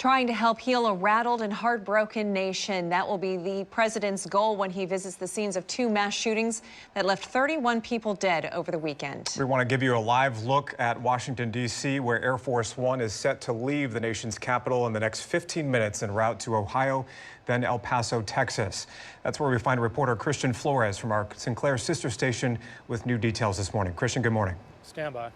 Trying to help heal a rattled and heartbroken nation. That will be the president's goal when he visits the scenes of two mass shootings that left 31 people dead over the weekend. We want to give you a live look at Washington, D.C., where Air Force One is set to leave the nation's capital in the next 15 minutes en route to Ohio, then El Paso, Texas. That's where we find reporter Christian Flores from our Sinclair sister station with new details this morning. Christian, good morning. Stand by.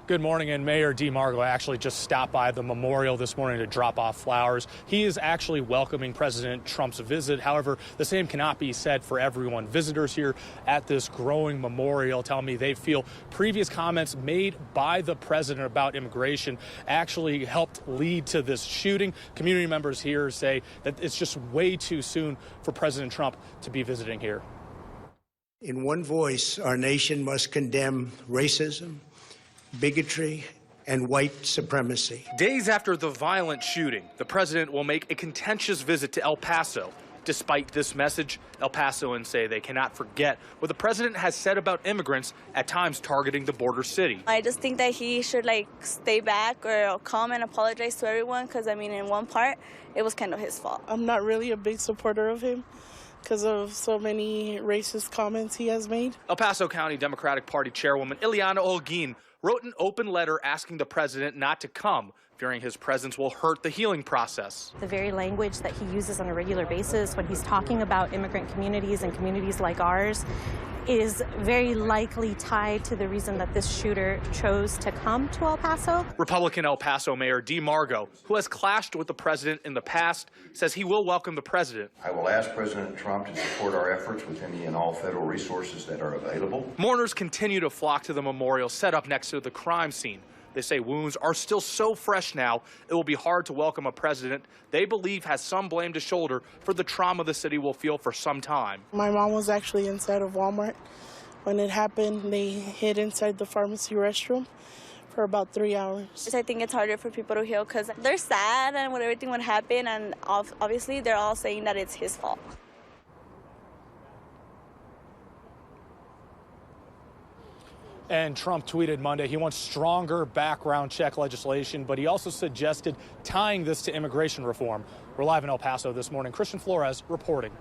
Good morning, and Mayor DeMarco actually just stopped by the memorial this morning to drop off flowers. He is actually welcoming President Trump's visit. However, the same cannot be said for everyone. Visitors here at this growing memorial tell me they feel previous comments made by the president about immigration actually helped lead to this shooting. Community members here say that it's just way too soon for President Trump to be visiting here. In one voice, our nation must condemn racism, bigotry, and white supremacy. Days after the violent shooting, the president will make a contentious visit to El Paso. Despite this message, El Pasoans say they cannot forget what the president has said about immigrants at times targeting the border city. I just think that he should stay back or come and apologize to everyone, because I mean, in one part, it was kind of his fault. I'm not really a big supporter of him because of so many racist comments he has made. El Paso County Democratic Party Chairwoman Ileana Holguin wrote an open letter asking the president not to come, fearing his presence will hurt the healing process. The very language that he uses on a regular basis when he's talking about immigrant communities and communities like ours is very likely tied to the reason that this shooter chose to come to El Paso. Republican El Paso Mayor DeMarco, who has clashed with the president in the past, says he will welcome the president. I will ask President Trump to support our efforts with any and all federal resources that are available. Mourners continue to flock to the memorial set up next to the crime scene. They say wounds are still so fresh now, it will be hard to welcome a president they believe has some blame to shoulder for the trauma the city will feel for some time. My mom was actually inside of Walmart when it happened. They hid inside the pharmacy restroom for about 3 hours. I think it's harder for people to heal because they're sad and when everything would happen, and obviously they're all saying that it's his fault. And Trump tweeted Monday he wants stronger background check legislation, but he also suggested tying this to immigration reform. We're live in El Paso this morning. Christian Flores reporting.